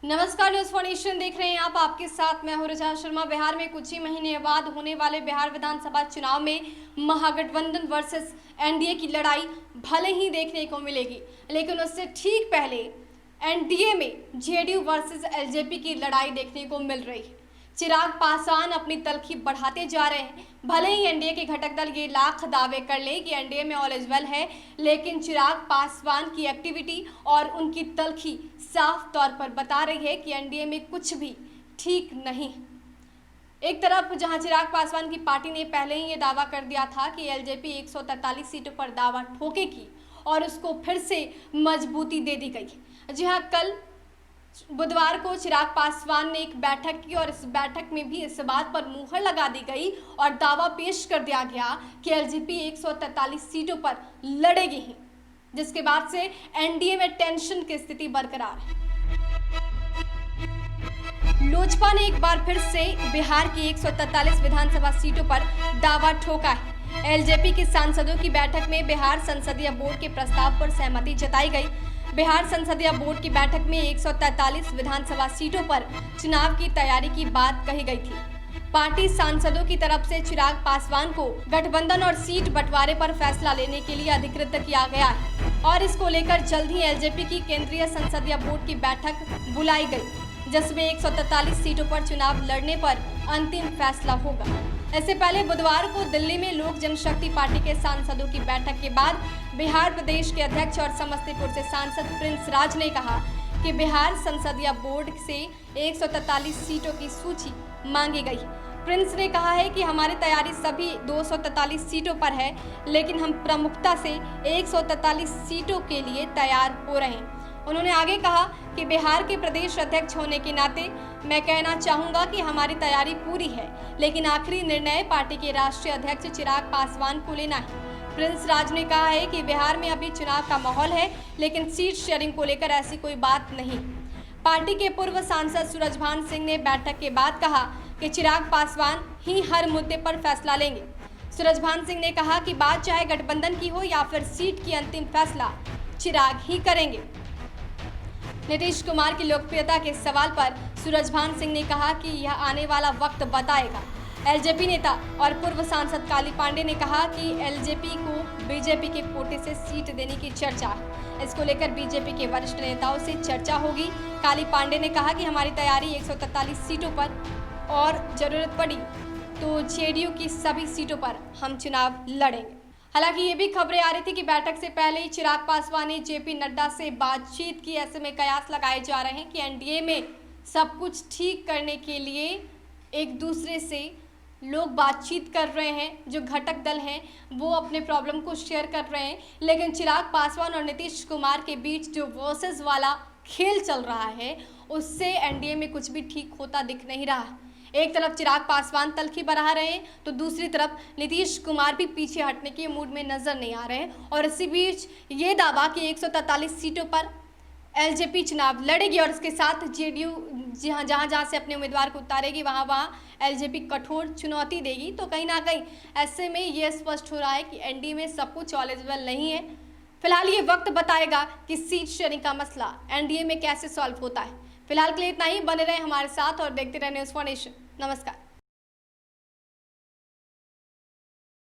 नमस्कार, news for nation देख रहे हैं आप। आपके साथ मैं हूं रजा शर्मा। बिहार में कुछ ही महीने बाद होने वाले बिहार विधानसभा चुनाव में महागठबंधन वर्सेस एनडीए की लड़ाई भले ही देखने को मिलेगी, लेकिन उससे ठीक पहले एनडीए में जेडीयू वर्सेस एलजेपी की लड़ाई देखने को मिल रही है। चिराग पासवान अपनी तलखी बढ़ाते जा रहे हैं। भले ही एनडीए के घटक दल ये लाख दावे कर ले कि एनडीए में ऑल इज वेल है, लेकिन चिराग पासवान की एक्टिविटी और उनकी तलखी साफ तौर पर बता रही है कि एनडीए में कुछ भी ठीक नहीं। एक तरफ जहां चिराग पासवान की पार्टी ने पहले ही ये दावा कर दिया था कि एलजेपी 143 सीटों पर दावा ठोकेगी और उसको फिर से मजबूती दे दी गई। जी हां, कल बुधवार को चिराग पासवान ने एक बैठक की और इस बैठक में भी इस बात पर मुहर लगा दी गई और दावा पेश कर दिया गया कि एलजेपी 143 सीटों पर लड़ेगी ही, जिसके बाद से एनडीए में टेंशन की स्थिति बरकरार है। लोजपा ने एक बार फिर से बिहार की 143 विधानसभा सीटों पर दावा ठोका है। एलजेपी के सांसदों की बैठक में बिहार संसदीय बोर्ड के प्रस्ताव पर सहमति जताई गई। बिहार संसदीय बोर्ड की बैठक में 143 विधानसभा सीटों पर चुनाव की तैयारी की बात कही गई थी। पार्टी सांसदों की तरफ से चिराग पासवान को गठबंधन और सीट बंटवारे पर फैसला लेने के लिए अधिकृत किया गया है और इसको लेकर जल्द ही एलजेपी की केंद्रीय संसदीय बोर्ड की बैठक बुलाई गई, जिसमें 143 सीटों पर चुनाव लड़ने पर अंतिम फैसला होगा। इससे पहले बुधवार को दिल्ली में लोक जनशक्ति पार्टी के सांसदों की बैठक के बाद बिहार प्रदेश के अध्यक्ष और समस्तीपुर से सांसद प्रिंस राज ने कहा कि बिहार संसदीय बोर्ड से 143 सीटों की सूची मांगी गई। प्रिंस ने कहा है कि हमारी तैयारी सभी 243 सीटों पर है, लेकिन हम प्रमुखता से 143 सीटों के लिए तैयार हो रहे हैं। उन्होंने आगे कहा कि बिहार के प्रदेश अध्यक्ष होने के नाते मैं कहना चाहूंगा कि हमारी तैयारी पूरी है, लेकिन आखिरी निर्णय पार्टी के राष्ट्रीय अध्यक्ष चिराग पासवान को लेना है। प्रिंस राज ने कहा है कि बिहार में अभी चुनाव का माहौल है, लेकिन सीट शेयरिंग को लेकर ऐसी कोई बात नहीं। पार्टी के पूर्व सांसद सूरजभान सिंह ने बैठक के बाद कहा कि चिराग पासवान ही हर मुद्दे पर फैसला लेंगे। सूरजभान सिंह ने कहा कि बात चाहे गठबंधन की हो या फिर सीट की, अंतिम फैसला चिराग ही करेंगे। नीतीश कुमार की लोकप्रियता के सवाल पर सूरजभान सिंह ने कहा कि यह आने वाला वक्त बताएगा। एलजेपी नेता और पूर्व सांसद काली पांडे ने कहा कि एलजेपी को बीजेपी के कोटे से सीट देने की चर्चा है। इसको लेकर बीजेपी के वरिष्ठ नेताओं से चर्चा होगी। काली पांडे ने कहा कि हमारी तैयारी 143 सीटों पर और जरूरत पड़ी तो जेडीयू की सभी सीटों पर हम चुनाव लड़ेंगे। हालांकि ये भी खबरें आ रही थी कि बैठक से पहले ही चिराग पासवान ने जेपी नड्डा से बातचीत की। ऐसे में कयास लगाए जा रहे हैं कि एनडीए में सब कुछ ठीक करने के लिए एक दूसरे से लोग बातचीत कर रहे हैं। जो घटक दल हैं वो अपने प्रॉब्लम को शेयर कर रहे हैं, लेकिन चिराग पासवान और नीतीश कुमार के बीच जो वर्सेस वाला खेल चल रहा है उससे एनडीए में कुछ भी ठीक होता दिख नहीं रहा। एक तरफ चिराग पासवान तलखी बढ़ा रहे हैं तो दूसरी तरफ नीतीश कुमार भी पीछे हटने के मूड में नजर नहीं आ रहे हैं। और इसी बीच ये दावा कि 143 सीटों पर एलजेपी चुनाव लड़ेगी और इसके साथ जेडीयू जहां से अपने उम्मीदवार को उतारेगी वहां एलजेपी कठोर चुनौती देगी, तो कहीं ना कहीं ऐसे में ये स्पष्ट हो रहा है कि एनडीए में सब कुछ ऑल इज वेल नहीं है। फिलहाल ये वक्त बताएगा कि सीट शेयरिंग का मसला एनडीए में कैसे सॉल्व होता है। फिलहाल के लिए इतना ही। बने रहे हमारे साथ और देखते रहे न्यूज फॉर नेशन। नमस्कार।